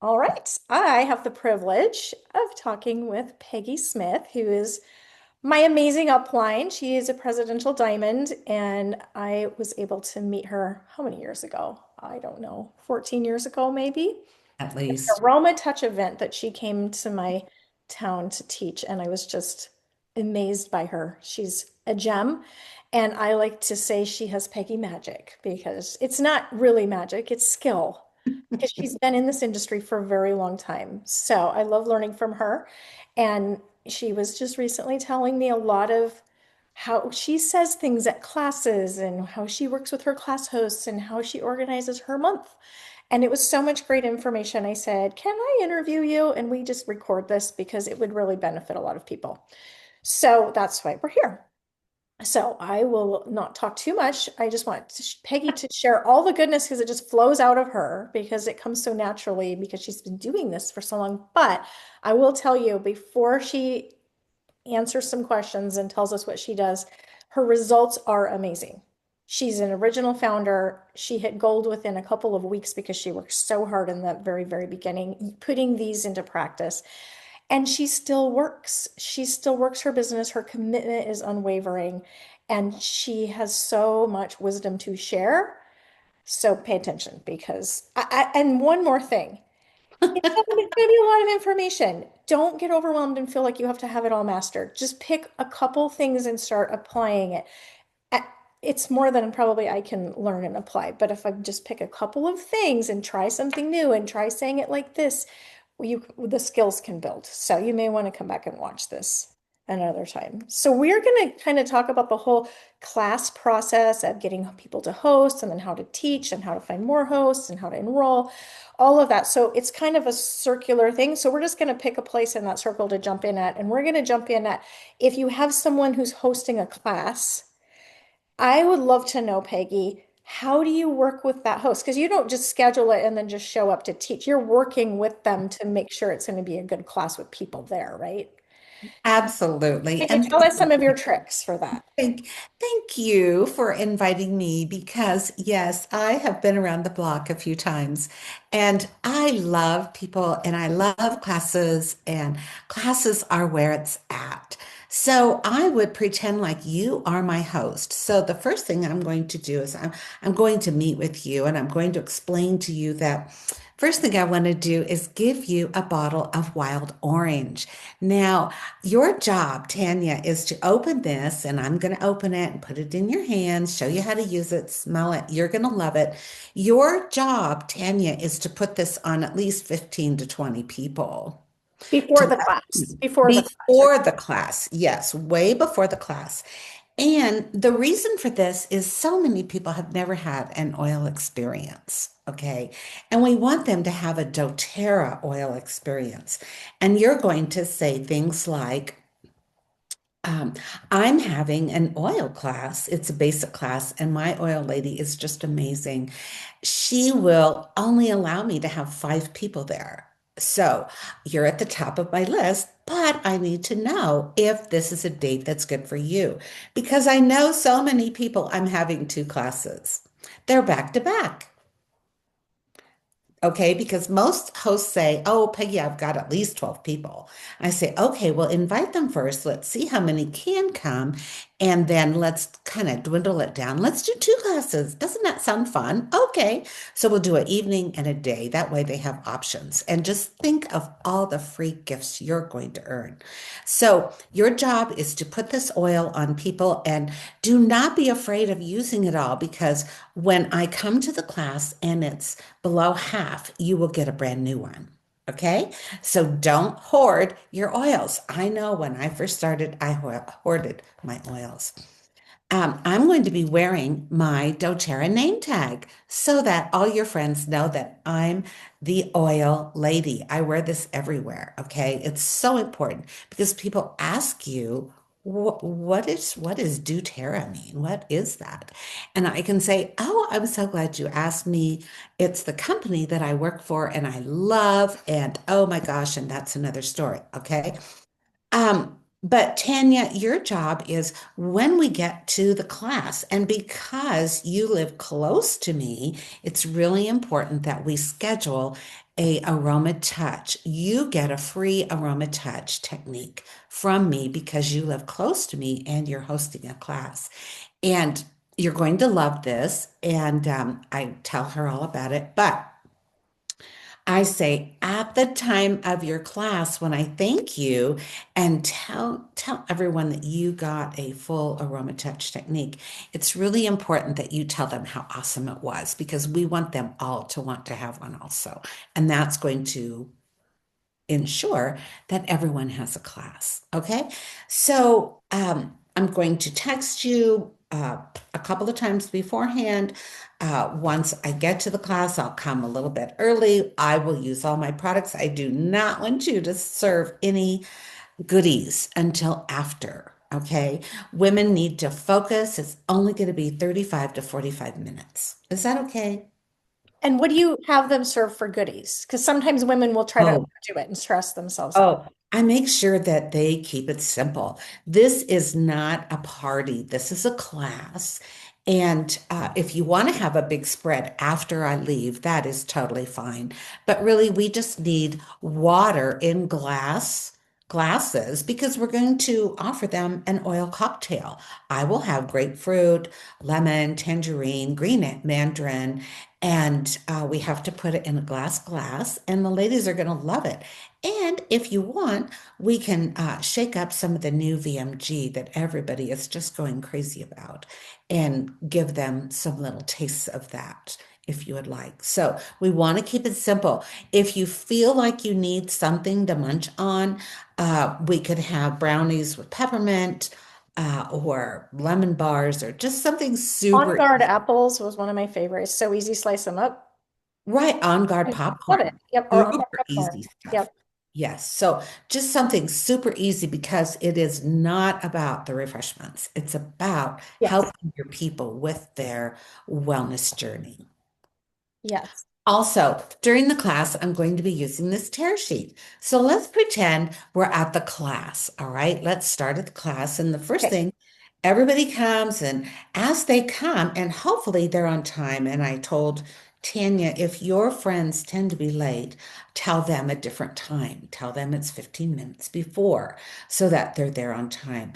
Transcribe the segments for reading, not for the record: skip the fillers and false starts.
All right. I have the privilege of talking with Peggy Smith, who is my amazing upline. She is a presidential diamond, and I was able to meet her how many years ago? I don't know, 14 years ago, maybe. At The least. Roma Touch event that she came to my town to teach, and I was just amazed by her. She's a gem, and I like to say she has Peggy magic because it's not really magic, it's skill. Because she's been in this industry for a very long time. So I love learning from her. And she was just recently telling me a lot of how she says things at classes and how she works with her class hosts and how she organizes her month. And it was so much great information. I said, "Can I interview you?" And we just record this because it would really benefit a lot of people. So that's why we're here. So I will not talk too much. I just want Peggy to share all the goodness because it just flows out of her because it comes so naturally because she's been doing this for so long. But I will tell you before she answers some questions and tells us what she does, her results are amazing. She's an original founder. She hit gold within a couple of weeks because she worked so hard in the very, very beginning, putting these into practice. And she still works. She still works her business. Her commitment is unwavering. And she has so much wisdom to share. So pay attention because and one more thing. It's going to be a lot of information. Don't get overwhelmed and feel like you have to have it all mastered. Just pick a couple things and start applying it. A- It's more than probably I can learn and apply, but if I just pick a couple of things and try something new and try saying it like this, the skills can build. So you may want to come back and watch this another time. So we're going to kind of talk about the whole class process of getting people to host and then how to teach and how to find more hosts and how to enroll, all of that. So it's kind of a circular thing. So we're just going to pick a place in that circle to jump in at. And we're going to jump in at if you have someone who's hosting a class, I would love to know, Peggy, how do you work with that host? Because you don't just schedule it and then just show up to teach. You're working with them to make sure it's going to be a good class with people there, right? Absolutely. Can you And tell us some of your tricks for that? thank, thank you for inviting me because, yes, I have been around the block a few times and I love people and I love classes, and classes are where it's at. So I would pretend like you are my host. So the first thing I'm going to do is I'm going to meet with you and I'm going to explain to you that first thing I want to do is give you a bottle of wild orange. Now, your job, Tanya, is to open this, and I'm going to open it and put it in your hands, show you how to use it, smell it. You're going to love it. Your job, Tanya, is to put this on at least 15 to 20 people Before to the class, before the class. Okay. before the class. Yes, way before the class. And the reason for this is so many people have never had an oil experience. Okay. And we want them to have a doTERRA oil experience. And you're going to say things like, um, I'm having an oil class. It's a basic class, and my oil lady is just amazing. She will only allow me to have 5 people there. So you're at the top of my list, but I need to know if this is a date that's good for you because I know so many people. I'm having 2 classes. They're back to back. Okay, because most hosts say, "Oh, Peggy, I've got at least 12 people." I say, "Okay, well, invite them first. Let's see how many can come. And then let's kind of dwindle it down. Let's do 2 classes. Doesn't that sound fun?" Okay, so we'll do an evening and a day. That way they have options. And just think of all the free gifts you're going to earn. So your job is to put this oil on people and do not be afraid of using it all because when I come to the class and it's below half, you will get a brand new one. Okay. So don't hoard your oils. I know when I first started, I hoarded my oils. I'm going to be wearing my doTERRA name tag so that all your friends know that I'm the oil lady. I wear this everywhere. Okay. It's so important because people ask you, what is doTERRA mean? What is that? And I can say, oh, I'm so glad you asked me. It's the company that I work for and I love, and oh my gosh, and that's another story. Okay. Um, But Tanya, your job is when we get to the class, and because you live close to me, it's really important that we schedule a aroma touch. You get a free aroma touch technique from me because you live close to me and you're hosting a class. And you're going to love this. And I tell her all about it. But I say at the time of your class when I thank you and tell everyone that you got a full aroma touch technique. It's really important that you tell them how awesome it was because we want them all to want to have one also. And that's going to ensure that everyone has a class. Okay. So I'm going to text you a couple of times beforehand. Once I get to the class, I'll come a little bit early. I will use all my products. I do not want you to serve any goodies until after. Okay. Women need to focus. It's only going to be 35 to 45 minutes. Is that okay? And what do you have them serve for goodies? Because sometimes women will try to Oh, overdo it and stress themselves out. Oh, I make sure that they keep it simple. This is not a party. This is a class. And if you want to have a big spread after I leave, that is totally fine. But really, we just need water in glasses because we're going to offer them an oil cocktail. I will have grapefruit, lemon, tangerine, green mandarin, and we have to put it in a glass, and the ladies are going to love it. And if you want, we can shake up some of the new VMG that everybody is just going crazy about and give them some little tastes of that if you would like. So we want to keep it simple. If you feel like you need something to munch on, we could have brownies with peppermint or lemon bars or just something On super guard apples was one of my favorites. So easy, slice them up. right, on guard I love it. popcorn. Yep. Or on guard Super popcorn. easy stuff. Yep. Yes. So just something super easy because it is not about the refreshments. It's about Yes. helping your people with their wellness journey. Yes. Also, during the class, I'm going to be using this tear sheet. So let's pretend we're at the class. All right, let's start at the class. And the first Okay. thing, everybody comes, and as they come, and hopefully they're on time. And I told Tanya, if your friends tend to be late, tell them a different time. Tell them it's 15 minutes before so that they're there on time.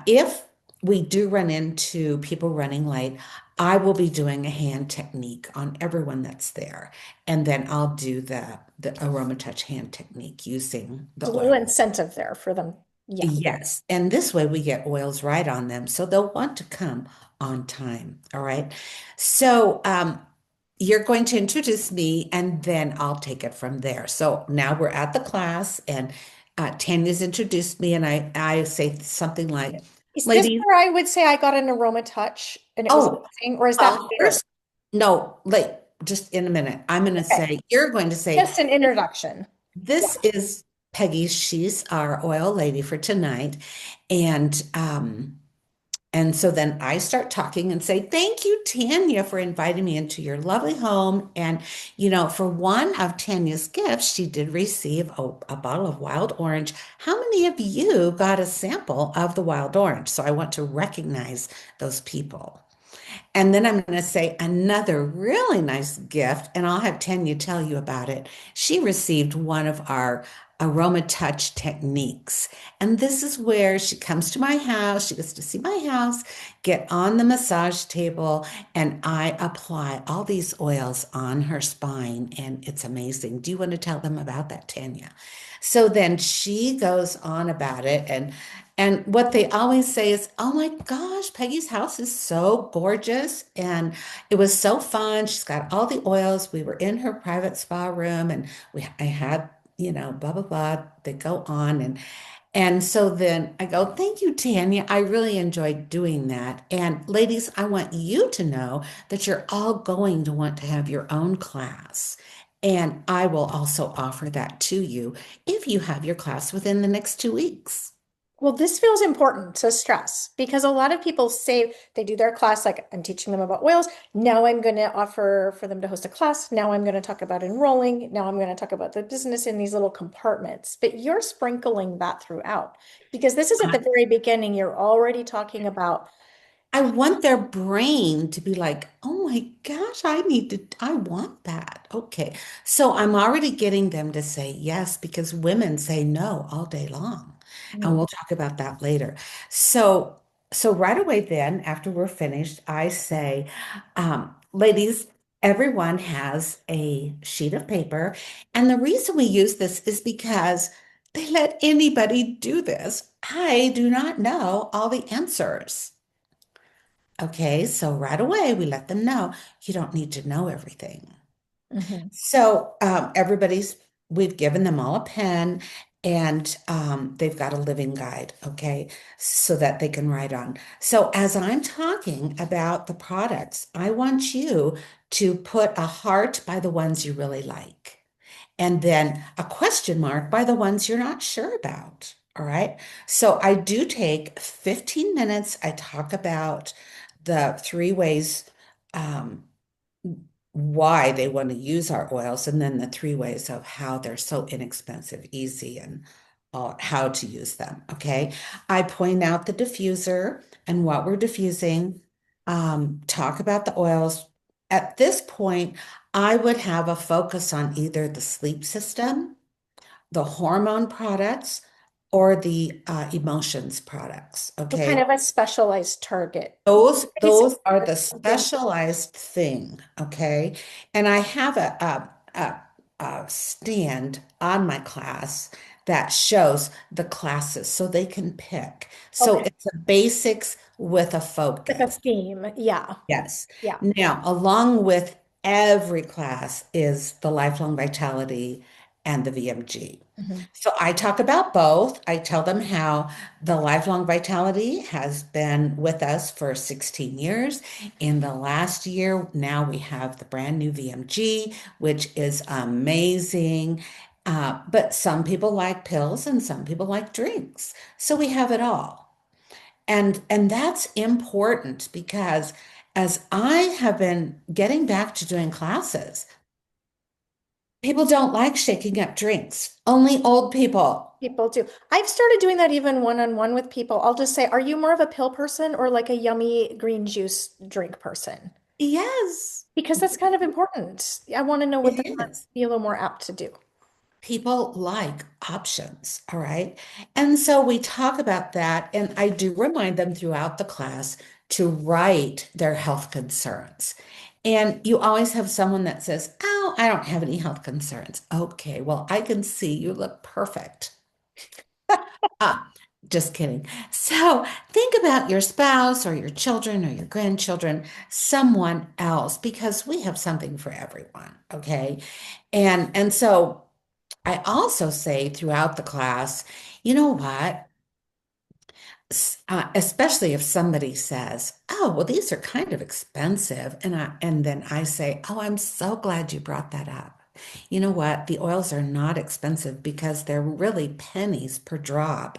If we do run into people running late, I will be doing a hand technique on everyone that's there. And then I'll do the aroma touch hand technique using the There's a little oil. incentive there for them. Yeah. Yes. And this way we get oils right on them. So they'll want to come on time. All right. So you're going to introduce me and then I'll take it from there. So now we're at the class and Tanya's introduced me and I say something like, Is this ladies, where I would say I got an aroma touch and it was oh, amazing, or is that later? first, no, like just in a minute. I'm going to Okay. say, you're going to say, Just an introduction. Yeah. this is Peggy. She's our oil lady for tonight. And and so then I start talking and say, thank you, Tanya, for inviting me into your lovely home. And, for one of Tanya's gifts, she did receive a bottle of wild orange. How many of you got a sample of the wild orange? So I want to recognize those people. And then I'm going to say another really nice gift, and I'll have Tanya tell you about it. She received one of our aroma touch techniques. And this is where she comes to my house. She gets to see my house, get on the massage table, and I apply all these oils on her spine. And it's amazing. Do you want to tell them about that, Tanya? So then she goes on about it. And what they always say is, oh my gosh, Peggy's house is so gorgeous. And it was so fun. She's got all the oils. We were in her private spa room and I had, blah, blah, blah. They go on. And so then I go, thank you, Tanya. I really enjoyed doing that. And ladies, I want you to know that you're all going to want to have your own class. And I will also offer that to you if you have your class within the next 2 weeks. Well, this feels important to stress because a lot of people say they do their class, like I'm teaching them about oils. Now I'm going to offer for them to host a class. Now I'm going to talk about enrolling. Now I'm going to talk about the business in these little compartments. But you're sprinkling that throughout because this is at the very beginning. You're already talking about, I want their brain to be like, oh my gosh, I want that. Okay. So I'm already getting them to say yes because women say no all day long. And mm, we'll talk about that later. So, so right away then, after we're finished, I say, ladies, everyone has a sheet of paper. And the reason we use this is because they let anybody do this. I do not know all the answers. Okay, so right away we let them know you don't need to know everything. mhm. So we've given them all a pen and they've got a living guide, okay, so that they can write on. So as I'm talking about the products, I want you to put a heart by the ones you really like and then a question mark by the ones you're not sure about. All right. So I do take 15 minutes. I talk about the three ways um, why they want to use our oils, and then the three ways of how they're so inexpensive, easy, and how to use them. Okay. I point out the diffuser and what we're diffusing, talk about the oils. At this point, I would have a focus on either the sleep system, the hormone products, or the emotions products. So kind Okay. of a specialized target. Maybe Those are the something. specialized thing, okay? And I have a stand on my class that shows the classes so they can pick. So Okay. it's a basics with a Like a focus. theme. Yeah. Yes. Yeah. Now, along with every class is the lifelong vitality and the VMG. Mhm. So I talk about both. I tell them how the lifelong vitality has been with us for 16 years. In the last year, now we have the brand new VMG, which is amazing. But some people like pills and some people like drinks. So we have it all. And that's important because as I have been getting back to doing classes, people don't like shaking up drinks. Only old people. People do. I've started doing that even one-on-one with people. I'll just say, are you more of a pill person or like a yummy green juice drink person? Yes, Because that's kind of important. I want to know what it they might is. be a little more apt to do. People like options, all right? And so we talk about that, and I do remind them throughout the class to write their health concerns. And you always have someone that says, oh, I don't have any health concerns. Okay, well, I can see you look perfect. Ah, just kidding. So think about your spouse or your children or your grandchildren, someone else, because we have something for everyone, okay? And so I also say throughout the class, you know what? Especially if somebody says, "Oh, well, these are kind of expensive," and then I say, "Oh, I'm so glad you brought that up. You know what? The oils are not expensive because they're really pennies per drop,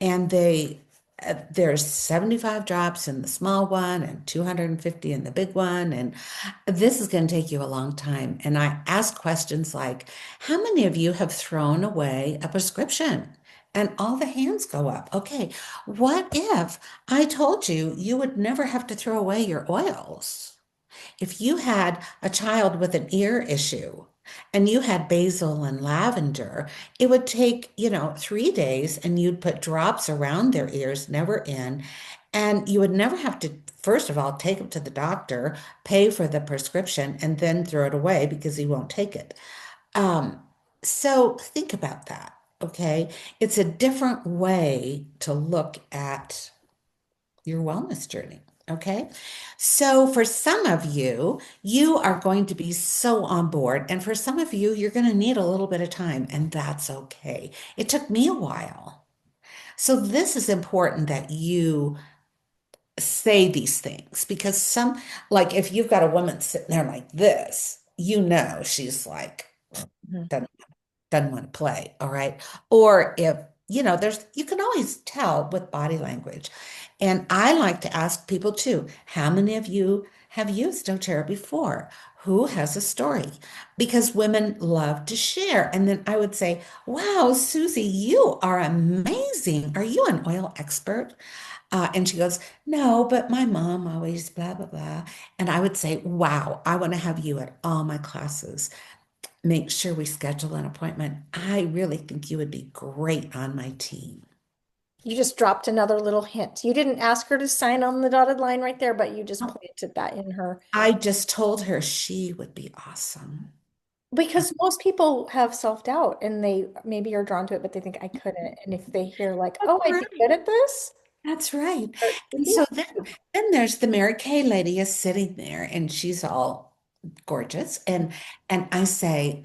and there's 75 drops in the small one and 250 in the big one, and this is going to take you a long time." And I ask questions like, "How many of you have thrown away a prescription?" And all the hands go up. Okay, what if I told you you would never have to throw away your oils? If you had a child with an ear issue and you had basil and lavender, it would take, 3 days and you'd put drops around their ears, never in. And you would never have to, first of all, take them to the doctor, pay for the prescription, and then throw it away because he won't take it. Um, so think about that, okay? It's a different way to look at your wellness journey, okay? So for some of you, you are going to be so on board, and for some of you, you're going to need a little bit of time, and that's okay. It took me a while. So this is important that you say these things because like if you've got a woman sitting there like this, she's like, Mhm. doesn't want to play, all right? Or if there's you can always tell with body language. And I like to ask people too, how many of you have used doTERRA before? Who has a story? Because women love to share. And then I would say, wow, Susie, you are amazing. Are you an oil expert? And she goes, no, but my mom always blah, blah, blah. And I would say, wow, I want to have you at all my classes. Make sure we schedule an appointment. I really think you would be great on my team. You just dropped another little hint. You didn't ask her to sign on the dotted line right there, but you just planted that in her. I just told her she would be awesome. Because most people have self-doubt and they maybe are drawn to it, but they think I couldn't. And if they hear like, That's oh, I'd be right. good at this, That's right. start to And feel so then there's the Mary Kay lady is sitting there and she's all gorgeous. And I say,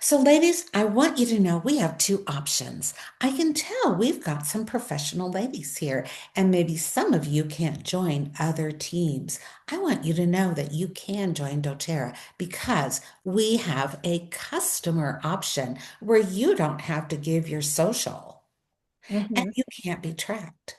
so ladies, I want you to know we have two options. I can tell we've got some professional ladies here, and maybe some of you can't join other teams. I want you to know that you can join doTERRA because we have a customer option where you don't have to give your social and Mhm. you can't be tracked.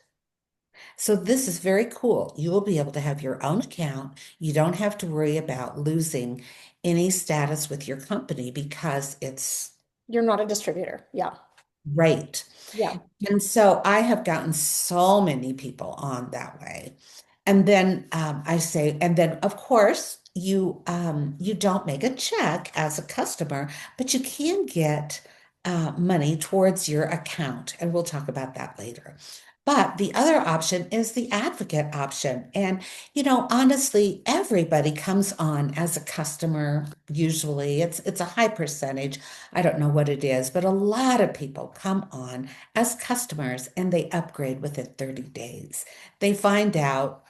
So this is very cool. You will be able to have your own account. You don't have to worry about losing any status with your company because it's You're not a distributor. Yeah. right. Yeah. And so I have gotten so many people on that way. And then I say, and then of course you don't make a check as a customer, but you can get money towards your account, and we'll talk about that later. But the other option is the advocate option. And, honestly, everybody comes on as a customer. Usually it's a high percentage. I don't know what it is, but a lot of people come on as customers and they upgrade within 30 days. They find out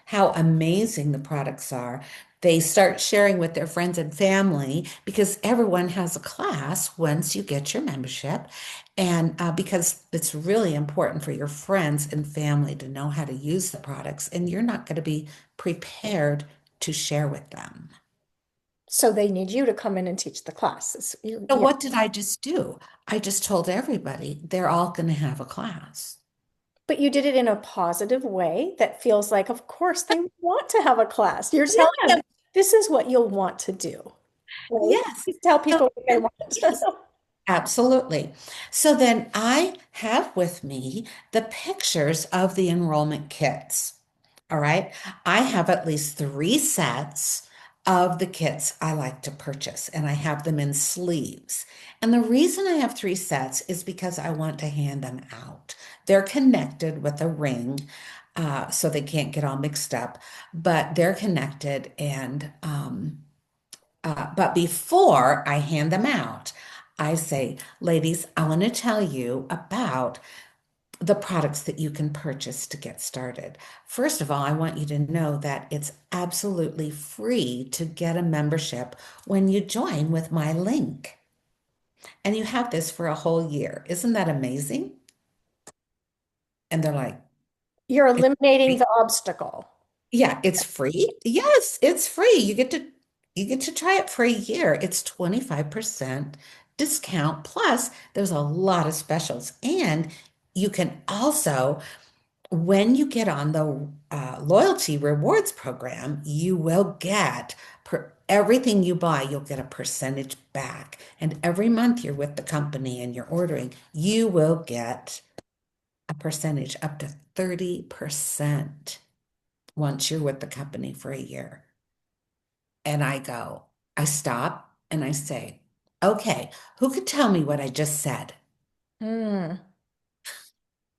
how amazing the products are. They start sharing with their friends and family because everyone has a class once you get your membership. And because it's really important for your friends and family to know how to use the products, and you're not going to be prepared to share with them. So they need you to come in and teach the classes. So, Yeah. what did I just do? I just told everybody they're all going to have a class. But you did it in a positive way that feels like, of course, they want to have a class. You're telling Yes, them this is what you'll want to do, right? yes. You tell So, people what they want. yes. Absolutely. So then I have with me the pictures of the enrollment kits. All right. I have at least three sets of the kits I like to purchase, and I have them in sleeves. And the reason I have three sets is because I want to hand them out. They're connected with a ring, so they can't get all mixed up, but they're connected. But before I hand them out, I say, ladies, I want to tell you about the products that you can purchase to get started. First of all, I want you to know that it's absolutely free to get a membership when you join with my link. And you have this for a whole year. Isn't that amazing? And they're like, You're it's eliminating free. the obstacle. Yeah, it's free. Yes, it's free. You get to try it for a year. It's 25% discount. Plus, there's a lot of specials. And you can also, when you get on the loyalty rewards program, you will get per everything you buy, you'll get a percentage back. And every month you're with the company and you're ordering, you will get a percentage up to 30% once you're with the company for a year. And I stop and I say, okay, who could tell me what I just said? Hmm.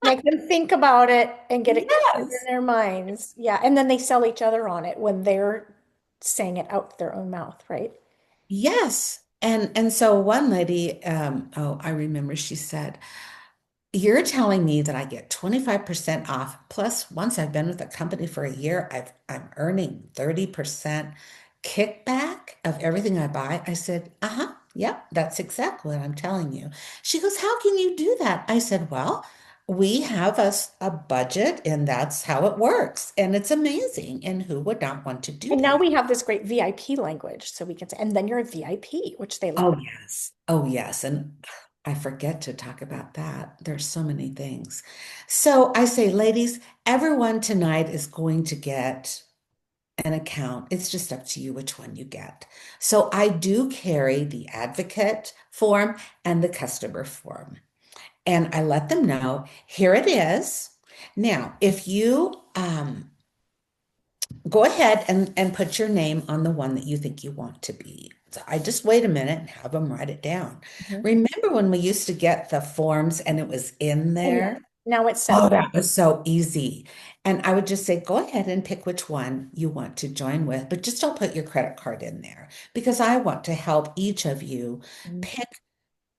Make them think about it and get it clear in Yes. their minds. Yeah. And then they sell each other on it when they're saying it out their own mouth, right? Yes. And so one lady, oh, I remember she said, you're telling me that I get 25% off. Plus, once I've been with the company for a year, I'm earning 30% kickback of everything I buy. I said, uh-huh, yep, that's exactly what I'm telling you. She goes, how can you do that? I said, well, we have a budget and that's how it works. And it's amazing. And who would not want to do And now that? we have this great VIP language. So we can say, and then you're a VIP, which they love. Oh, yes. Oh, yes. And I forget to talk about that. There's so many things. So I say, ladies, everyone tonight is going to get an account. It's just up to you which one you get. So I do carry the advocate form and the customer form. And I let them know, here it is. Now, if you go ahead and put your name on the one that you think you want to be. So I just wait a minute and have them write it down. Mhm. Remember when we used to get the forms and it was in And there? now it's Oh, separate. that was so easy. And I would just say, go ahead and pick which one you want to join with, but just don't put your credit card in there because I want to help each of you Mhm. pick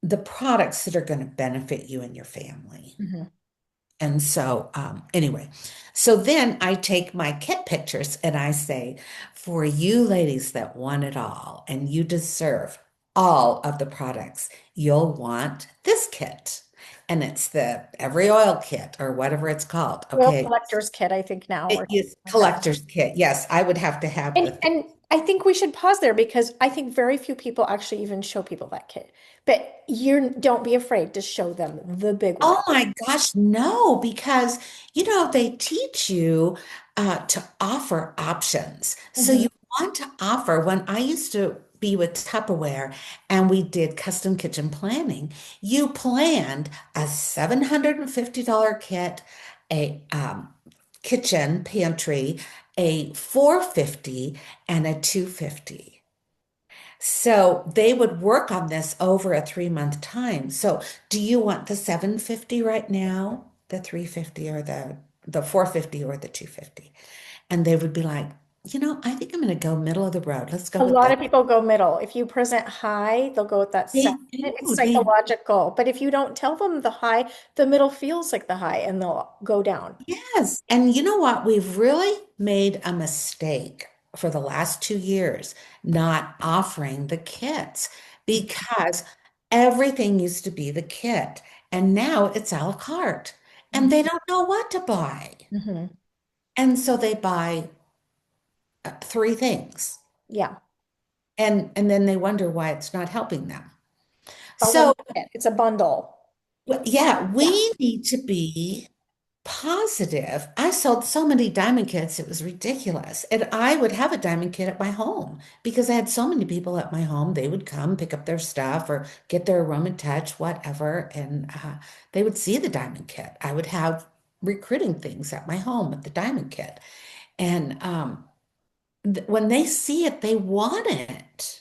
the products that are going to benefit you and your family. Mhm. And so, anyway, so then I take my kit pictures and I say, for you ladies that want it all and you deserve all of the products, you'll want this kit. And it's the every oil kit or whatever it's called. Well, Okay. collector's kit, I think now, It or something is like that. collector's kit. Yes, I would have to have And the and I think we should pause there because I think very few people actually even show people that kit. But you don't be afraid to show them the big Oh one. my gosh, no, because they teach you to offer options. So Mhm. you want to offer, when I used to be with Tupperware and we did custom kitchen planning, you planned a $750 kit, a kitchen pantry, a 450 and a 250. So they would work on this over a 3 month time. So do you want the 750 right now, the 350 or the 450 or the 250? And they would be like, I think I'm going to go middle of the road. Let's go A with lot the of people go middle. If you present high, they'll go with that they second. It's do. psychological. But if you don't tell them the high, the middle feels like the high and they'll go down. Yes. And you know what? We've really made a mistake for the last 2 years not offering the kits because everything used to be the kit and now it's a la carte and they don't know what to buy. Mhm. And so they buy three things Yeah. and then they wonder why it's not helping them. A one So, kit. It's a bundle. yeah, Yeah. we need to be positive. I sold so many diamond kits, it was ridiculous. And I would have a diamond kit at my home because I had so many people at my home. They would come pick up their stuff or get their aroma touch, whatever, and they would see the diamond kit. I would have recruiting things at my home with the diamond kit. And when they see it, they want it.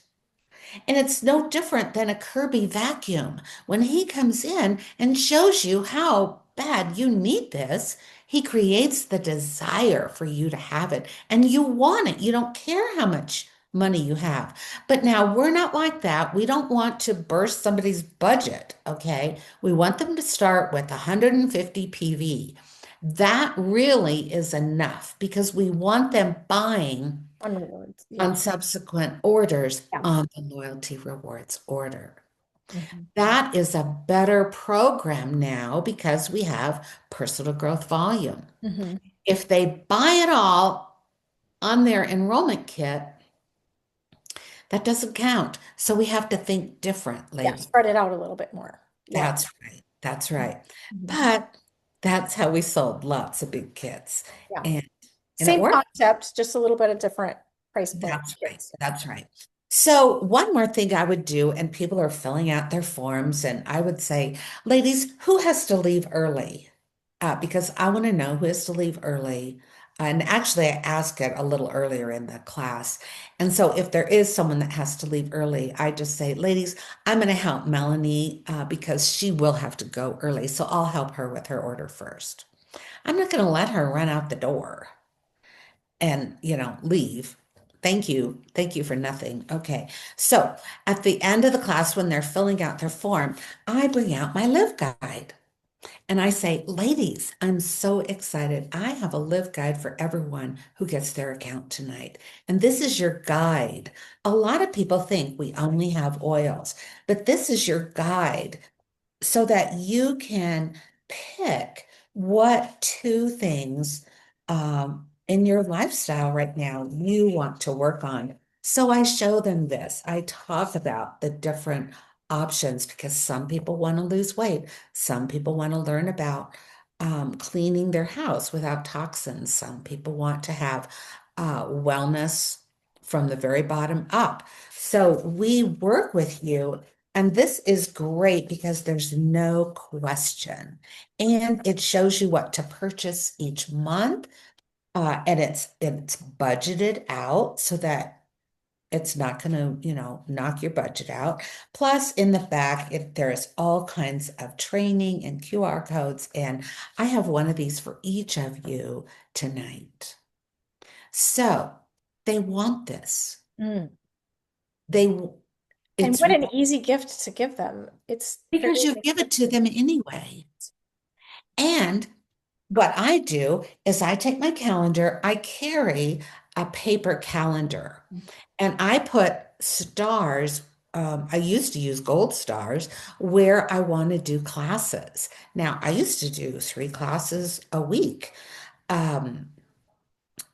And it's no different than a Kirby vacuum. When he comes in and shows you how bad you need this, he creates the desire for you to have it and you want it. You don't care how much money you have. But now we're not like that. We don't want to burst somebody's budget, okay? We want them to start with 150 PV. That really is enough because we want them buying On rewards. on Yeah. subsequent orders Yeah. on the loyalty rewards order. Mhm. That is a better program now because we have personal growth volume. Mhm. If they buy it all on their enrollment kit, that doesn't count. So we have to think Yeah. differently. Spread it out a little bit more. Yeah. That's right. That's right. Mhm. But that's how we sold lots of big kits. Yeah. And it Same worked. concept, just a little bit of different price point That's right. kids. That's right. So, one more thing I would do, and people are filling out their forms, and I would say, ladies, who has to leave early? Because I want to know who has to leave early. And actually, I ask it a little earlier in the class. And so, if there is someone that has to leave early, I just say, ladies, I'm going to help Melanie because she will have to go early. So, I'll help her with her order first. I'm not going to let her run out the door and leave. Thank you. Thank you for nothing. Okay. So at the end of the class, when they're filling out their form, I bring out my live guide and I say, ladies, I'm so excited. I have a live guide for everyone who gets their account tonight. And this is your guide. A lot of people think we only have oils, but this is your guide so that you can pick what two things in your lifestyle right now you want to work on. So I show them this. I talk about the different options because some people want to lose weight. Some people want to learn about cleaning their house without toxins. Some people want to have wellness from the very bottom up. So we work with you, and this is great because there's no question. And it shows you what to purchase each month. And it's budgeted out so that it's not going to, knock your budget out. Plus, in the back, there's all kinds of training and QR codes, and I have one of these for each of you tonight. So they want this. Mm. They, And it's what an easy gift to give them. It's because very you give it to them anyway. And what I do is I take my calendar, I carry a paper calendar, and I put stars. I used to use gold stars where I want to do classes. Now, I used to do 3 classes a week. Um,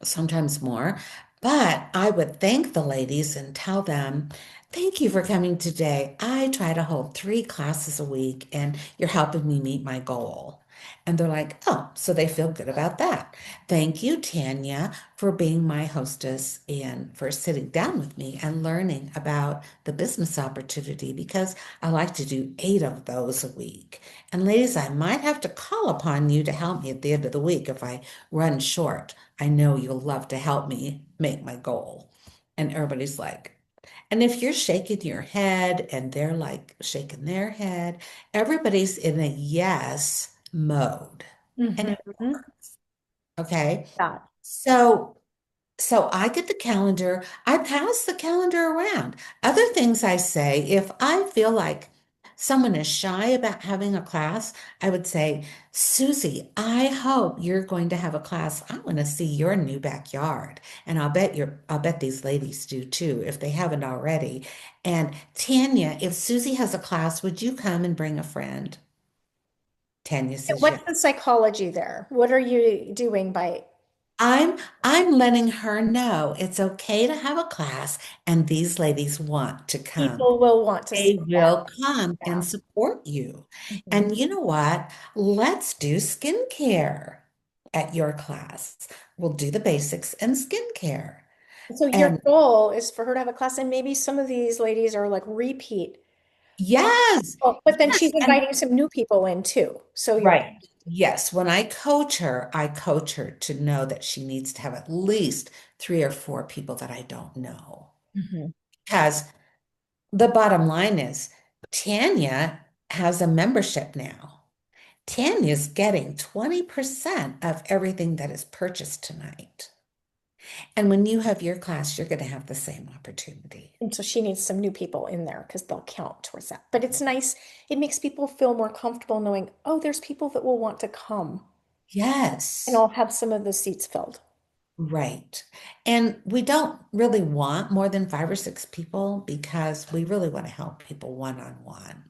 sometimes more. But I would thank the ladies and tell them, thank you for coming today. I try to hold 3 classes a week and you're helping me meet my goal. And they're like, oh, so they feel good about that. Thank you, Tanya, for being my hostess and for sitting down with me and learning about the business opportunity because I like to do 8 of those a week. And ladies, I might have to call upon you to help me at the end of the week if I run short. I know you'll love to help me make my goal. And everybody's like, and if you're shaking your head and they're like shaking their head, everybody's in a yes mode. And it Mhm. works. Okay. Yeah. So I get the calendar, I pass the calendar around. Other things I say, if I feel like someone is shy about having a class, I would say, Susie, I hope you're going to have a class. I want to see your new backyard. And I'll bet these ladies do too, if they haven't already. And Tanya, if Susie has a class, would you come and bring a friend? Tanya says yes. What's the psychology there? What are you doing by I'm I'm letting her know it's okay to have a class and these ladies want to come. people will want to see They that? will come Yeah. and support you. Mhm. And you know what? Let's do skincare at your class. We'll do the basics and skincare. So your And goal is for her to have a class, and maybe some of these ladies are like repeat. Uh, yes, oh, but then yes. she's inviting some new people in too. So you're, Right. Yes, when I coach her to know that she needs to have at least 3 or 4 people that I don't know. Mhm. Because the bottom line is Tanya has a membership now. Tanya's getting 20% of everything that is purchased tonight. And when you have your class, you're going to have the same opportunity. And so she needs some new people in there because they'll count towards that. But it's nice. It makes people feel more comfortable knowing, oh, there's people that will want to come, and Yes, I'll have some of the seats filled. right. And we don't really want more than 5 or 6 people because we really want to help people one on one.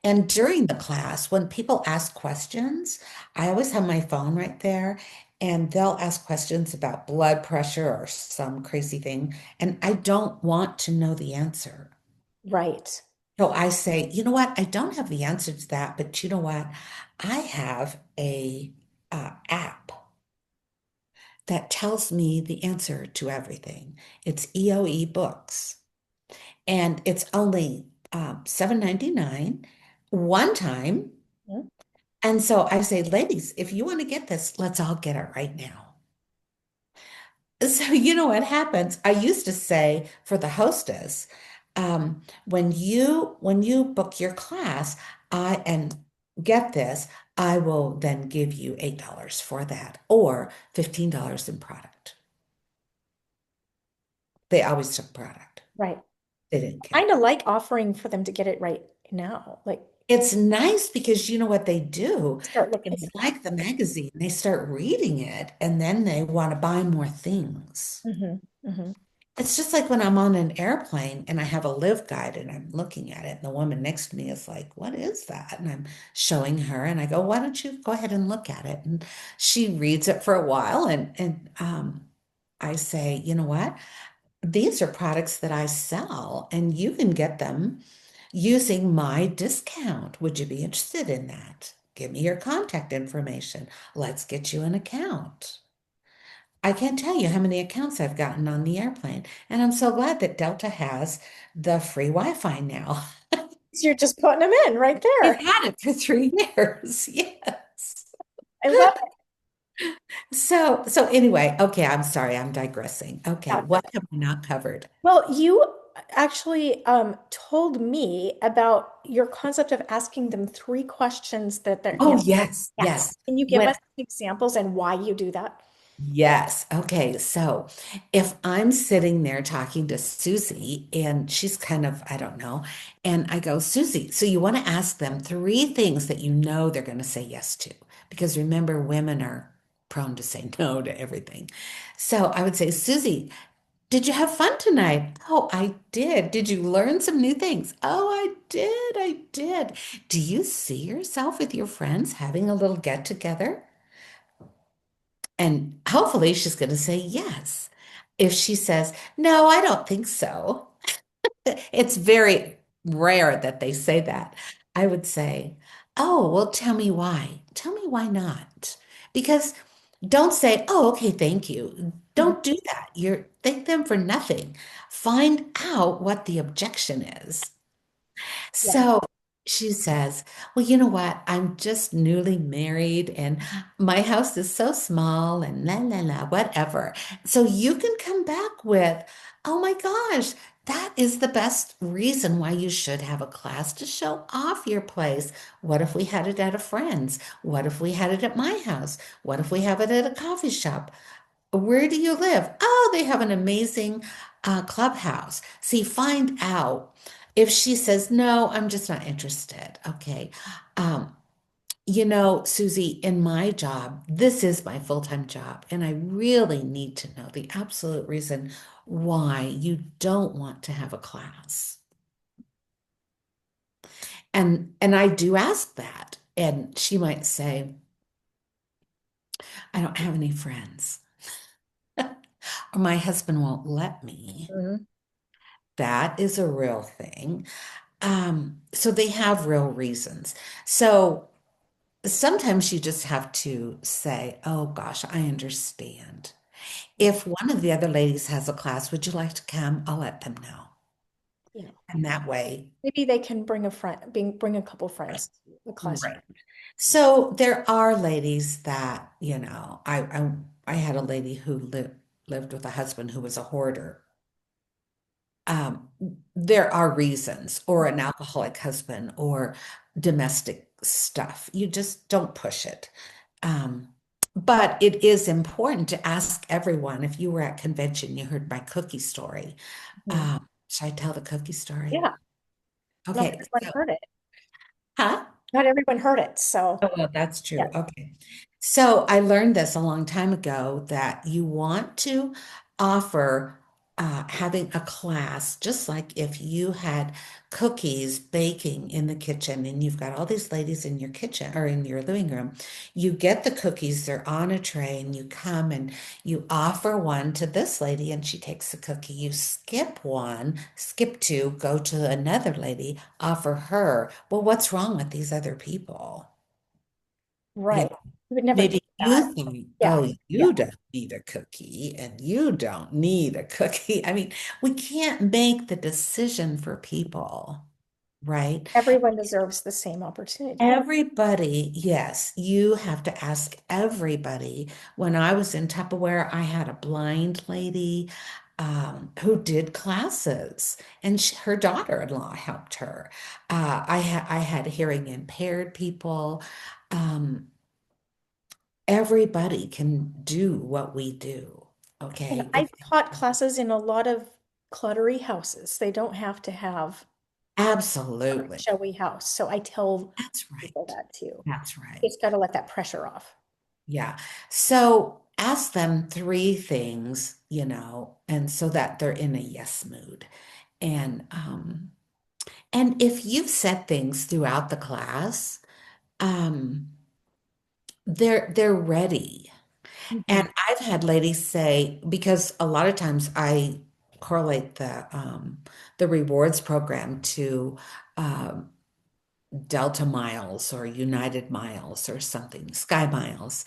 And during the class, when people ask questions, I always have my phone right there, and they'll ask questions about blood pressure or some crazy thing. And I don't want to know the answer. Right. So I say, you know what? I don't have the answer to that, but you know what? I have a app that tells me the answer to everything. It's EOE Books, and it's only $7.99 one time. Mhm. And so I say, ladies, if you want to get this, let's all get it right now. So you know what happens? I used to say for the hostess, when you book your class, I and get this, I will then give you $8 for that or $15 in product. They always took product. Right. They didn't Kind care. of like offering for them to get it right now. Like It's nice because you know what they do? start looking It's at that. like the magazine. They start reading it and then they want to buy more things. Hmm. Hmm. It's just like when I'm on an airplane and I have a live guide and I'm looking at it, and the woman next to me is like, what is that? And I'm showing her, and I go, why don't you go ahead and look at it? And she reads it for a while, and I say, you know what? These are products that I sell, and you can get them. using my discount. Would you be interested in that? Give me your contact information. Let's get you an account. I can't tell you how many accounts I've gotten on the airplane. And I'm so glad that Delta has the free Wi-Fi now. So you're just putting them in right They've there. had it for 3 years. Yes. I love it. So anyway, okay, I'm sorry, I'm digressing. Okay, Yeah. what have I not covered? Well, you actually told me about your concept of asking them three questions that their Oh, answer yes, yes. yes. Can you give When us examples and why you do that? Yes. Okay. So if I'm sitting there talking to Susie and she's kind of, I don't know, and I go, Susie, so you want to ask them three things that you know they're going to say yes to. Because remember, women are prone to say no to everything. So I would say, Susie, did you have fun tonight? Oh, I did. Did you learn some new things? Oh, I did. I did. Do you see yourself with your friends having a little get together? And hopefully she's going to say yes. If she says, no, I don't think so, it's very rare that they say that. I would say, oh, well, tell me why. Tell me why not. Because don't say, oh, okay, thank you. Mhm. Don't do that. You're thank them for nothing. Find out what the objection is. Yeah. So she says, well, you know what? I'm just newly married and my house is so small and la la la, whatever. So you can come back with, oh my gosh, that is the best reason why you should have a class to show off your place. What if we had it at a friend's? What if we had it at my house? What if we have it at a coffee shop? Where do you live? Oh, they have an amazing clubhouse. See, find out. If she says, no, I'm just not interested. Okay. Um, Susie, in my job, this is my full-time job, and I really need to know the absolute reason why you don't want to have a class. And I do ask that. And she might say, I don't have any friends, or my husband won't let me. Mhm. That is a real thing. So they have real reasons. So sometimes you just have to say, oh gosh, I understand. Yeah. If one of the other ladies has a class, would you like to come? I'll let them know. Yeah. And that way, Maybe they can bring a friend, bring a couple right, friends to the class. right. So there are ladies that, I had a lady who lived with a husband who was a hoarder. um, there are reasons, or an alcoholic husband, or domestic stuff. You just don't push it. But it is important to ask everyone. If you were at convention, you heard my cookie story. Mhm. Should I tell the cookie story? Yeah. Not Okay. everyone So, heard it. huh? Not everyone heard it. So, Oh, well, that's yeah. true. Okay. So I learned this a long time ago that you want to offer having a class, just like if you had cookies baking in the kitchen and you've got all these ladies in your kitchen or in your living room, you get the cookies, they're on a tray, and you come and you offer one to this lady and she takes the cookie. You skip one, skip two, go to another lady, offer her. Well, what's wrong with these other people? You Right. know, You would never do maybe that. you think, Yeah. oh, Yeah. you don't need a cookie and you don't need a cookie. I mean, we can't make the decision for people, right? Everyone deserves the same opportunity. Everybody, yes, you have to ask everybody. When I was in Tupperware, I had a blind lady who did classes, and her daughter-in-law helped her. I had hearing impaired people. Um, Everybody can do what we do. And Okay. I've taught classes in a lot of cluttery houses. They don't have to have a Absolutely. showy house. So I tell That's people right. that too. That's right. It's got to let that pressure off. Yeah. So ask them three things, and so that they're in a yes mood. And and if you've said things throughout the class, um, they're ready. Mhm. And I've had ladies say, because a lot of times I correlate the rewards program to um, Delta Miles or United Miles or something, Sky Miles.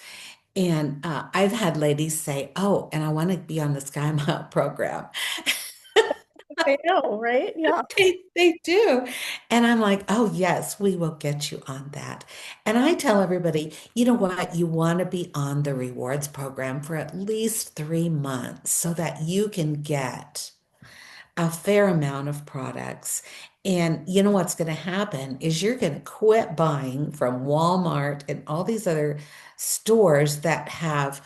And I've had ladies say, "Oh, and I want to be on the Sky Mile program." I know, right? Yeah. They do. And I'm like, "Oh, yes, we will get you on that." And I tell everybody, you know what? You want to be on the rewards program for at least 3 months so that you can get a fair amount of products. And you know what's going to happen is you're going to quit buying from Walmart and all these other stores that have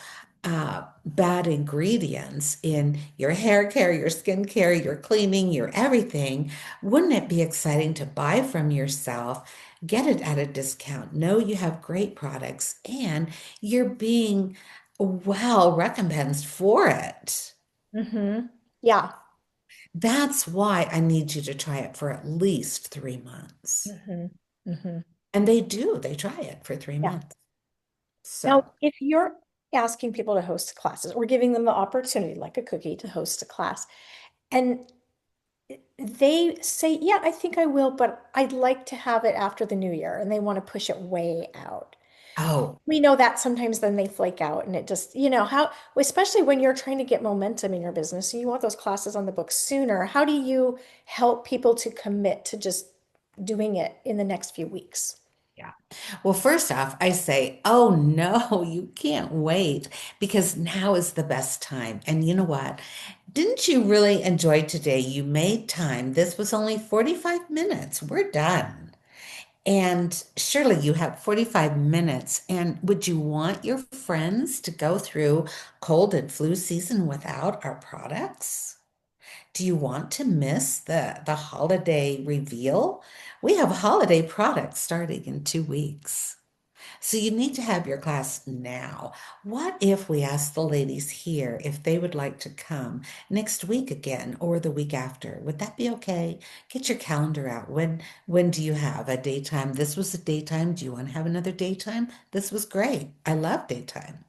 bad ingredients in your hair care, your skin care, your cleaning, your everything. Wouldn't it be exciting to buy from yourself, get it at a discount, know you have great products, and you're being well recompensed for it? Yeah. That's why I need you to try it for at least 3 months. hmm hmm And they do, they try it for three Yeah. months. Now, So, if you're asking people to host classes or giving them the opportunity, like a cookie, to host a class, and they say, yeah, I think I will, but I'd like to have it after the new year, and they want to push it way out. oh, We know that sometimes then they flake out and it just, how, especially when you're trying to get momentum in your business, and you want those classes on the books sooner. How do you help people to commit to just doing it in the next few weeks? yeah. Well, first off, I say, oh no, you can't wait because now is the best time. And you know what? Didn't you really enjoy today? You made time. This was only 45 minutes. We're done. And surely you have 45 minutes. And would you want your friends to go through cold and flu season without our products? Do you want to miss the holiday reveal? We have holiday products starting in 2 weeks. So you need to have your class now. What if we ask the ladies here if they would like to come next week again or the week after? Would that be okay? Get your calendar out. When do you have a daytime? This was a daytime. Do you want to have another daytime? This was great. I love daytime.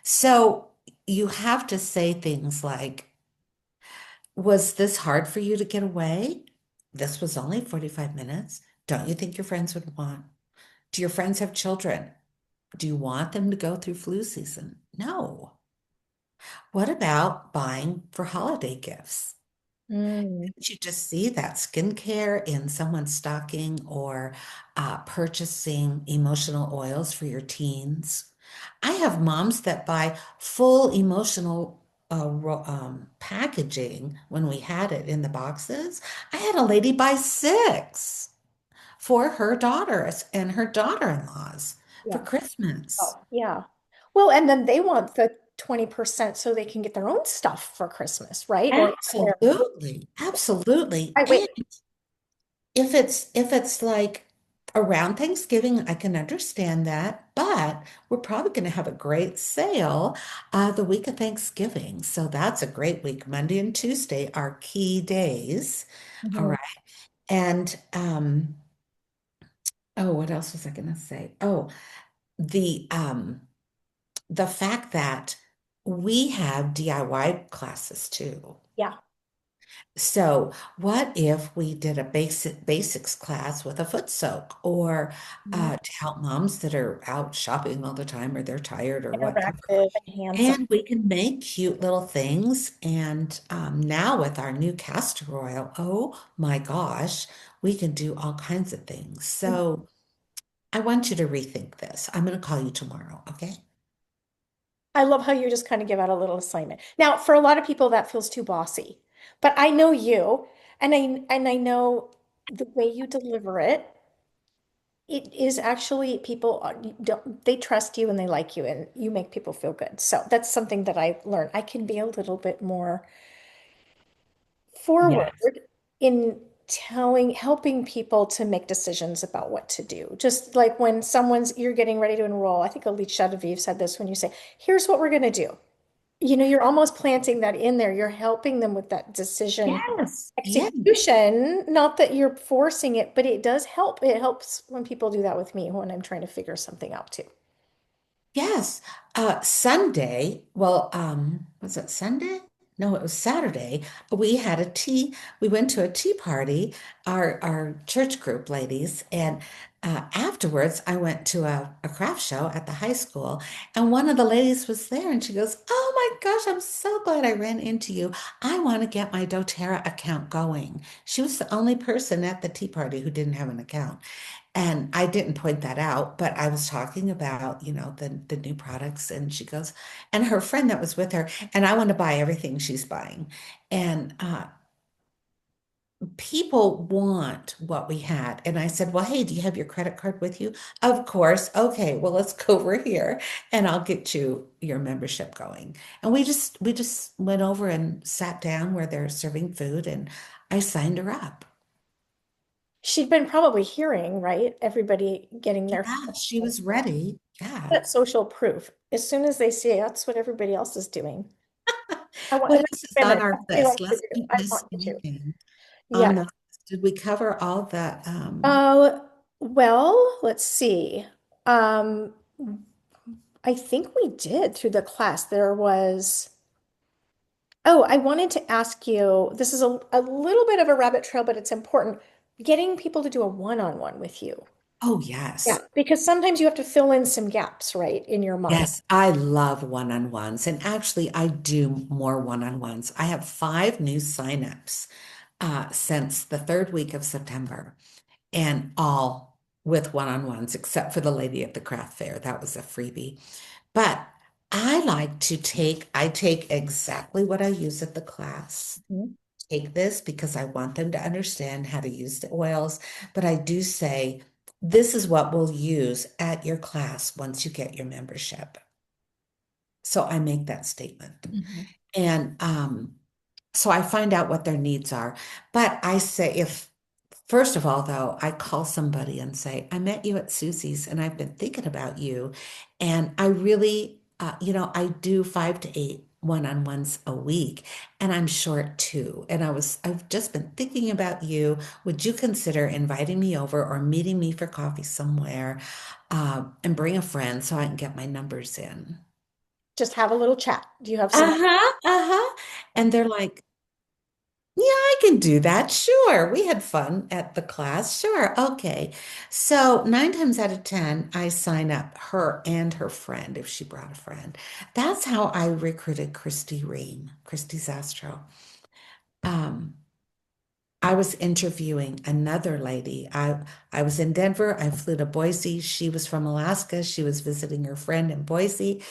So you have to say things like, was this hard for you to get away? This was only 45 minutes. Don't you think your friends would want? Do your friends have children? Do you want them to go through flu season? No. What about buying for holiday gifts? Mm, You just see that skincare in someone's stocking or purchasing emotional oils for your teens. I have moms that buy full emotional packaging when we had it in the boxes. I had a lady buy six for her daughters and her daughter-in-laws for yeah. Christmas. Oh, yeah. Well, and then they want the 20% so they can get their own stuff for Christmas, right? Or their, Absolutely. Absolutely. I And wait. if it's like around Thanksgiving, I can understand that, but we're probably going to have a great sale the week of Thanksgiving. So that's a great week. Monday and Tuesday are key days. All Mhm. right. And oh, what else was I going to say? Oh, the the fact that we have DIY classes too. Yeah. So, what if we did a basics class with a foot soak or Mhm. to help moms that are out shopping all the time or they're tired or whatever? Interactive and hands-on. And we can make cute little things. And now with our new castor oil, oh my gosh, we can do all kinds of things. So, I want you to rethink this. I'm going to call you tomorrow, okay? I love how you just kind of give out a little assignment. Now, for a lot of people, that feels too bossy, but I know you, and I know the way you deliver it. It is actually people don't they trust you and they like you and you make people feel good. So that's something that I learned. I can be a little bit more forward Yes. in helping people to make decisions about what to do. Just like when you're getting ready to enroll, I think Alicia Genevieve said this when you say, here's what we're going to do. You're almost planting that in there. You're helping them with that decision Yes. Yes. execution. Not that you're forcing it, but it does help. It helps when people do that with me when I'm trying to figure something out too. Yes. Sunday, well, was it Sunday? no, it was Saturday. We had a tea, we went to a tea party, our church group ladies, and afterwards I went to a craft show at the high school, and one of the ladies was there, and she goes, "Oh my gosh, I'm so glad I ran into you. I want to get my doTERRA account going." She was the only person at the tea party who didn't have an account. And I didn't point that out, but I was talking about, the new products, and she goes, and her friend that was with her, and I want to buy everything she's buying. And people want what we had. And I said, "Well, hey, do you have your credit card with you?" "Of course." "Okay, well, let's go over here and I'll get you your membership going." And we just went over and sat down where they're serving food, and I signed her up. She'd been probably hearing, right? Everybody getting their Yeah, she was ready. Yeah. that social proof. As soon as they see that's what everybody else is doing. What And else is wait a on minute, our that's what I list? want you Let's to do. keep I this want you to. moving Yeah. on the list. Did we cover all the Well, let's see. Um, I think we did through the class. There was, oh, I wanted to ask you, this is a little bit of a rabbit trail, but it's important. Getting people to do a one-on-one with you. oh Yeah, yes. because sometimes you have to fill in some gaps, right, in your mind. Yes, I love one-on-ones. And actually I do more one-on-ones. I have 5 new signups since the third week of September, and all with one-on-ones, except for the lady at the craft fair. That was a freebie. But I take exactly what I use at the class. Mhm. Take this because I want them to understand how to use the oils, but I do say, this is what we'll use at your class once you get your membership. So I make that statement. Mhm. And so I find out what their needs are. But I say, if first of all, though, I call somebody and say, "I met you at Susie's and I've been thinking about you. And I really, I do 5 to 8 one-on-ones a week, and I'm short too. And I've just been thinking about you. Would you consider inviting me over or meeting me for coffee somewhere, and bring a friend so I can get my numbers in?" Just have a little chat. Do you have some? Uh-huh, uh-huh. And they're like, "Yeah, I can do that. Sure. We had fun at the class. Sure. Okay." So 9 times out of 10, I sign up her and her friend if she brought a friend. That's how I recruited Christy Ream, Christy Zastro. Um, I was interviewing another lady. I was in Denver. I flew to Boise. She was from Alaska. She was visiting her friend in Boise.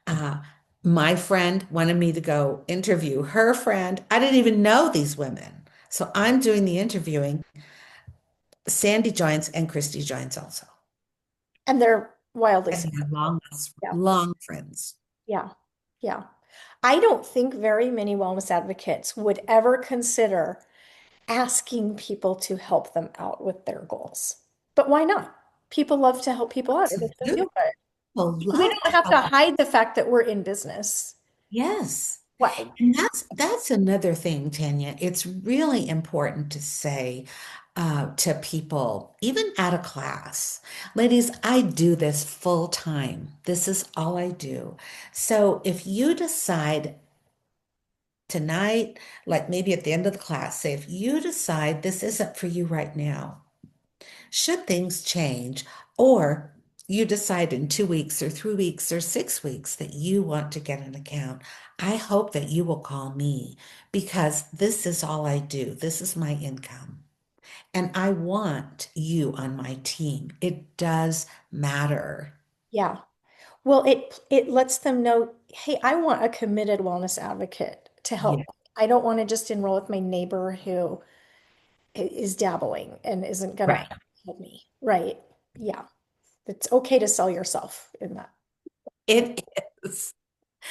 Uh, my friend wanted me to go interview her friend. I didn't even know these women. So I'm doing the interviewing. Sandy joins and Christy joins also. And they're wildly And they're successful. long, Yeah. long friends. Yeah. Yeah. I don't think very many wellness advocates would ever consider asking people to help them out with their goals. But why not? People love to help people out. It makes them Absolutely. feel good. People We love don't to have to help. hide the fact that we're in business. Yes. Why? And that's another thing, Tanya. It's really important to say to people, even at a class, ladies, I do this full time. This is all I do. So if you decide tonight, like maybe at the end of the class, say, if you decide this isn't for you right now, should things change, or you decide in 2 weeks or 3 weeks or 6 weeks that you want to get an account, I hope that you will call me because this is all I do. This is my income. And I want you on my team. It does matter. Yeah. Well, it lets them know, hey, I want a committed wellness advocate to Yeah. help. I don't want to just enroll with my neighbor who is dabbling and isn't gonna Right. help me. Right. Yeah. It's okay to sell yourself in that. It is.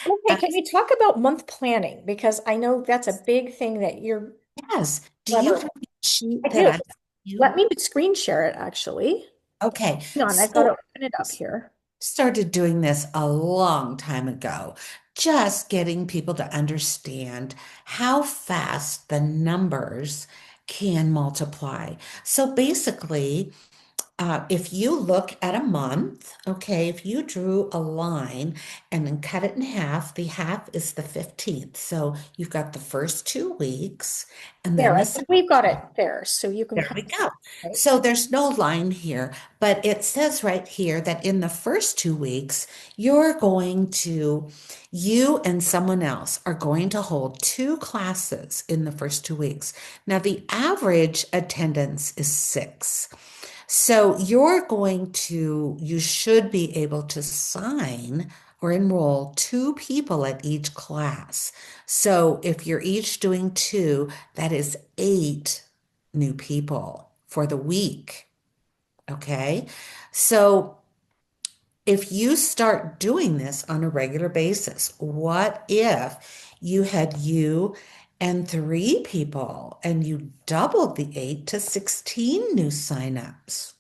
Okay, can we talk about month planning? Because I know that's a big thing that you're Yes. Do you clever have with. a sheet I that do. I Let you? me screen share it actually. Okay. Hang on, I've got to So open it up here. started doing this a long time ago, just getting people to understand how fast the numbers can multiply. So basically, If you look at a month, okay, if you drew a line and then cut it in half, the half is the 15th. So you've got the first 2 weeks and There, then I the think we've got it there. So you can there kind we of, go. right? So there's no line here, but it says right here that in the first 2 weeks, you're going to, you and someone else are going to hold two classes in the first 2 weeks. Now, the average attendance is six. So you should be able to sign or enroll two people at each class. So if you're each doing two, that is eight new people for the week. Okay. So if you start doing this on a regular basis, what if you had you and three people and you doubled the 8 to 16 new signups?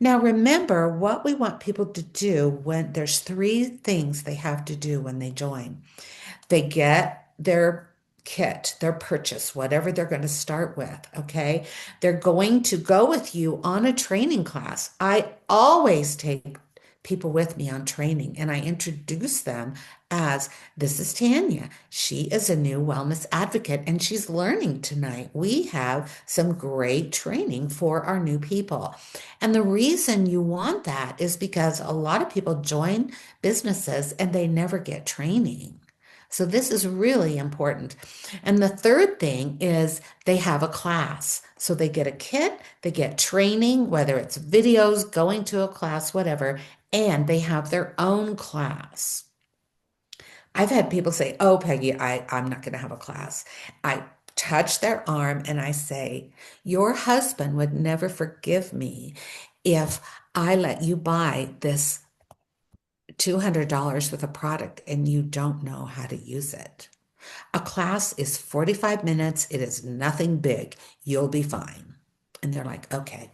Now, remember what we want people to do when there's three things they have to do when they join. They get their kit, their purchase, whatever they're going to start with. Okay. They're going to go with you on a training class. I always take people with me on training and I introduce them as this is Tanya. She is a new wellness advocate and she's learning tonight. We have some great training for our new people. And the reason you want that is because a lot of people join businesses and they never get training. So this is really important. And the third thing is they have a class. So they get a kit, they get training, whether it's videos, going to a class, whatever, and they have their own class. I've had people say, "Oh, Peggy, I'm not going to have a class." I touch their arm and I say, "Your husband would never forgive me if I let you buy this $200 worth of product and you don't know how to use it." A class is 45 minutes. It is nothing big. You'll be fine. And they're like, okay,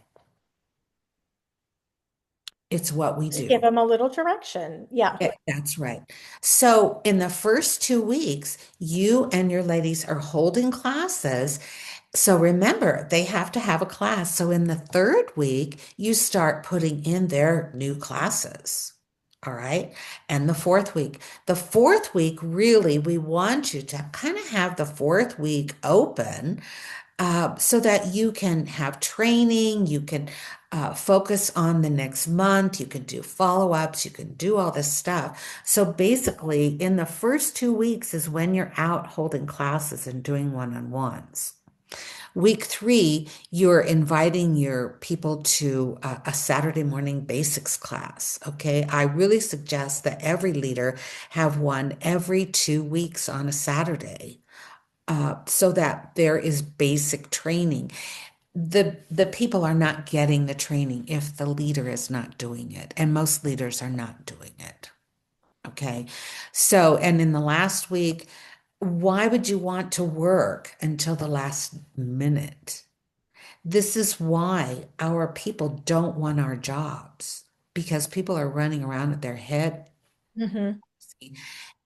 it's what we Just give do. them a little direction. Yeah. That's right. So in the first 2 weeks, you and your ladies are holding classes. So remember, they have to have a class. So in the third week, you start putting in their new classes. All right. And the fourth week. The fourth week, really, we want you to kind of have the fourth week open so that you can have training, you can focus on the next month, you can do follow-ups, you can do all this stuff. So basically, in the first 2 weeks is when you're out holding classes and doing one-on-ones. Week three, you're inviting your people to a Saturday morning basics class. Okay. I really suggest that every leader have one every 2 weeks on a Saturday. So that there is basic training. The people are not getting the training if the leader is not doing it, and most leaders are not doing it. Okay. So, and in the last week, why would you want to work until the last minute? This is why our people don't want our jobs because people are running around with their head. Hmm.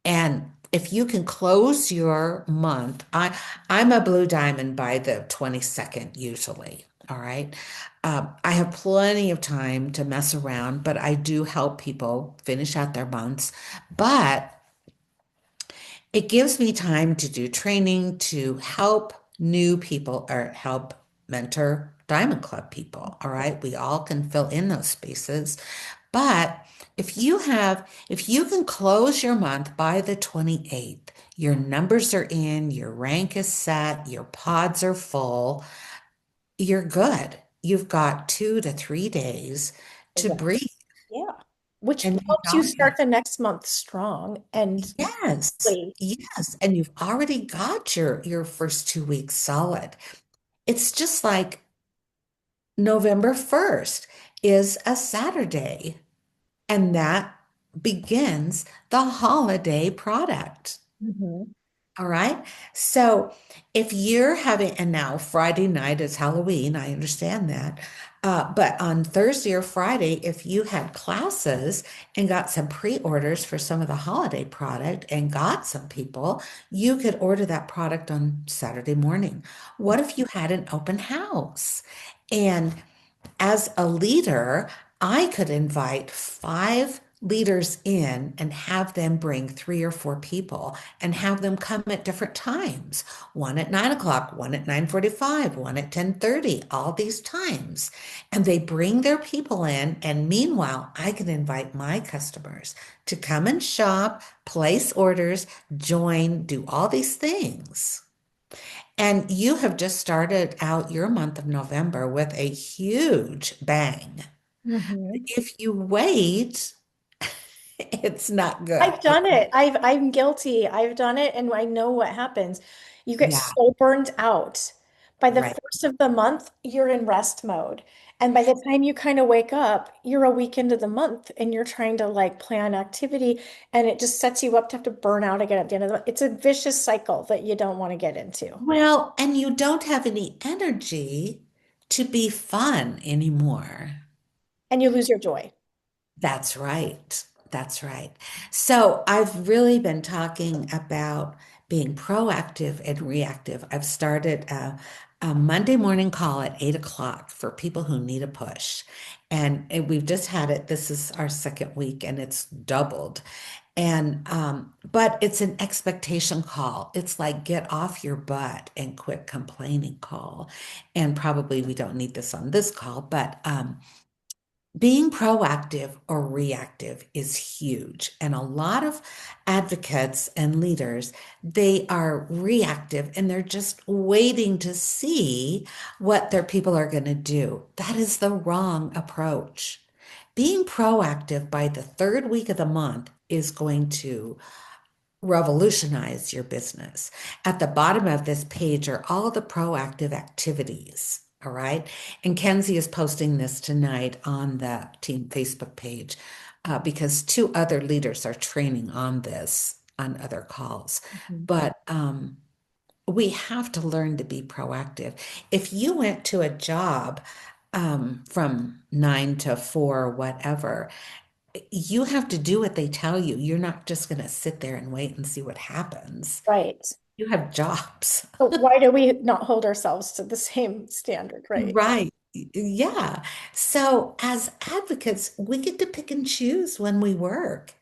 And if you can close your month, I'm a blue diamond by the 22nd usually. All right. I have plenty of time to mess around, but I do help people finish out their months. But it gives me time to do training to help new people or help mentor Diamond Club people. All right. We all can fill in those spaces. But if you can close your month by the 28th, your numbers are in, your rank is set, your pods are full, you're good. You've got 2 to 3 days to breathe Yeah. Which and you helps you don't start the next month strong and yes, hopefully. yes. And you've already got your first 2 weeks solid. It's just like November 1st is a Saturday, and that begins the holiday product. Mhm. All right. So if you're having, and now Friday night is Halloween, I understand that. But on Thursday or Friday, if you had classes and got some pre-orders for some of the holiday product and got some people, you could order that product on Saturday morning. What if you had an open house? And as a leader, I could invite 5 leaders in and have them bring 3 or 4 people and have them come at different times. One at 9 o'clock, one at 9:45, one at 10:30, all these times. And they bring their people in. And meanwhile, I can invite my customers to come and shop, place orders, join, do all these things. And you have just started out your month of November with a huge bang. Mhm. If you wait, it's not good. I've done it. I'm guilty. I've done it and I know what happens. You get Yeah, so burned out. By the right. first of the month, you're in rest mode. And by the time you kind of wake up, you're a week into the month and you're trying to like plan activity and it just sets you up to have to burn out again at the end of the month. It's a vicious cycle that you don't want to get into. Well, and you don't have any energy to be fun anymore. And you lose your joy. That's right. That's right. So I've really been talking about being proactive and reactive. I've started a Monday morning call at 8 o'clock for people who need a push. And we've just had it. This is our second week and it's doubled. But it's an expectation call. It's like get off your butt and quit complaining call. And probably we don't need this on this call, but being proactive or reactive is huge. And a lot of advocates and leaders, they are reactive and they're just waiting to see what their people are going to do. That is the wrong approach. Being proactive by the third week of the month is going to revolutionize your business. At the bottom of this page are all the proactive activities. All right. And Kenzie is posting this tonight on the team Facebook page because 2 other leaders are training on this on other calls. Mhm. But we have to learn to be proactive. If you went to a job from 9 to 4, whatever, you have to do what they tell you. You're not just going to sit there and wait and see what happens. Right. You have jobs. But why do we not hold ourselves to the same standard, right? Right. Yeah. So as advocates, we get to pick and choose when we work.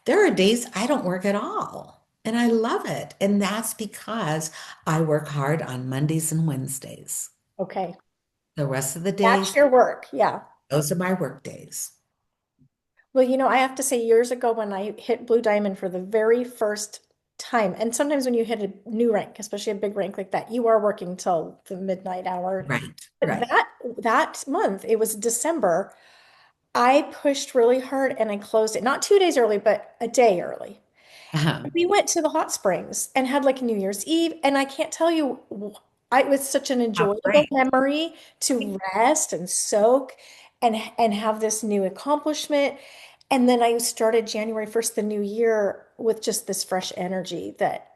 There are days I don't work at all, and I love it. And that's because I work hard on Mondays and Wednesdays. Okay. The rest of the That's days, your work. Yeah. those are my work days. Well, I have to say, years ago when I hit Blue Diamond for the very first time, and sometimes when you hit a new rank, especially a big rank like that, you are working till the midnight hour. Right. But Right. that month, it was December, I pushed really hard and I closed it, not 2 days early, but a day early. Uh-huh. We went to the hot springs and had like New Year's Eve, and I can't tell you, it was such an How enjoyable great. memory to rest and soak and have this new accomplishment. And then I started January 1st, the new year, with just this fresh energy that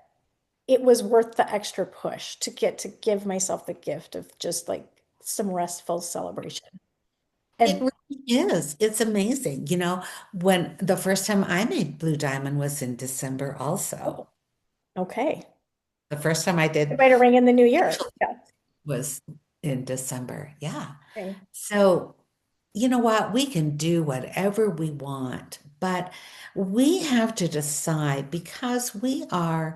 it was worth the extra push to get to give myself the gift of just like some restful celebration. It And really is. It's amazing. When the first time I made Blue Diamond was in December also. oh, okay. The first time I Good did way to ring in the new year. actually Yeah. was in December. Yeah. Okay. So, you know what? We can do whatever we want, but we have to decide because we're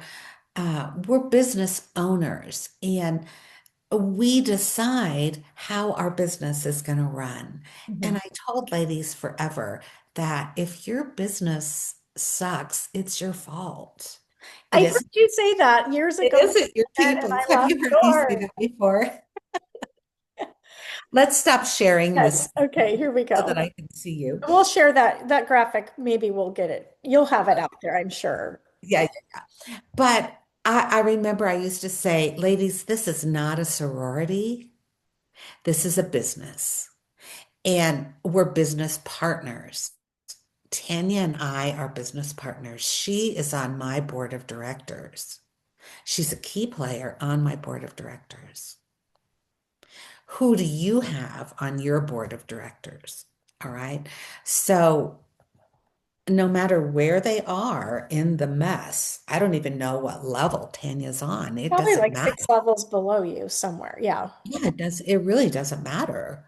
business owners and we decide how our business is going to run. And Mhm. I told ladies forever that if your business sucks, it's your fault. It I heard is, you say that years it ago, isn't your and people's. I Have laughed you heard so me say hard. that before? Let's stop sharing Yes. this Okay, here we so that go. I can see you. We'll share that graphic. Maybe we'll get it. You'll have it out there, I'm sure. Yeah, yeah. But I remember I used to say, ladies, this is not a sorority. This is a business. And we're business partners. Tanya and I are business partners. She is on my board of directors. She's a key player on my board of directors. Who do you have on your board of directors? All right. So no matter where they are in the mess, I don't even know what level Tanya's on. It Probably doesn't like matter. 6 levels below you somewhere. Yeah. Yeah, it really doesn't matter.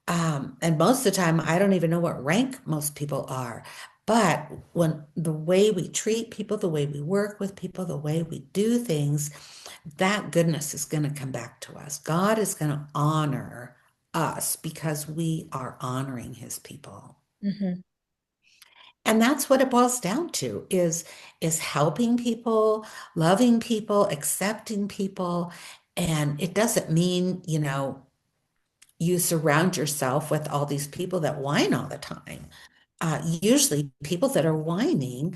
And most of the time, I don't even know what rank most people are. But when the way we treat people, the way we work with people, the way we do things, that goodness is going to come back to us. God is going to honor us because we are honoring his people. Hmm. And that's what it boils down to is helping people, loving people, accepting people. And it doesn't mean, you surround yourself with all these people that whine all the time. Usually, people that are whining,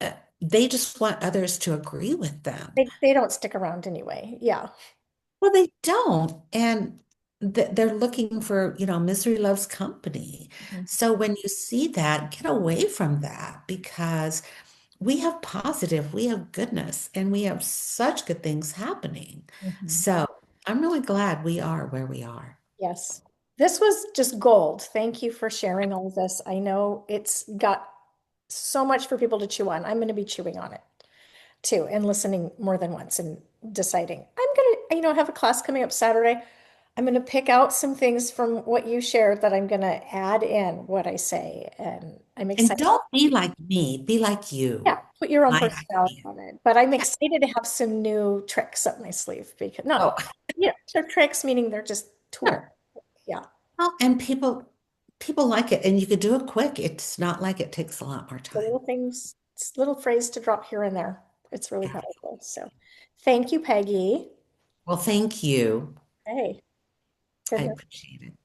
uh, they just want others to agree with them. They don't stick around anyway. Yeah. Well, they don't. And they're looking for, misery loves company. Mhm. So when you see that, get away from that because we have positive, we have goodness, and we have such good things happening. Mhm. So I'm really glad we are where we are. Yes. This was just gold. Thank you for sharing all of this. I know it's got so much for people to chew on. I'm going to be chewing on it too and listening more than once and deciding. I'm going to, have a class coming up Saturday. I'm going to pick out some things from what you shared that I'm going to add in what I say. And I'm And excited. don't be like me, be like you. Yeah, put your own My personality idea. on it. But I'm Yeah. excited to have some new tricks up my sleeve because Oh, not, they're tricks, meaning they're just tools. sure. Yeah. Well, and people like it, and you could do it quick. It's not like it takes a lot more The time. little things, it's little phrase to drop here and there. It's really Yeah. powerful. So thank you, Peggy. Well, thank you. Hey, I goodness. appreciate it.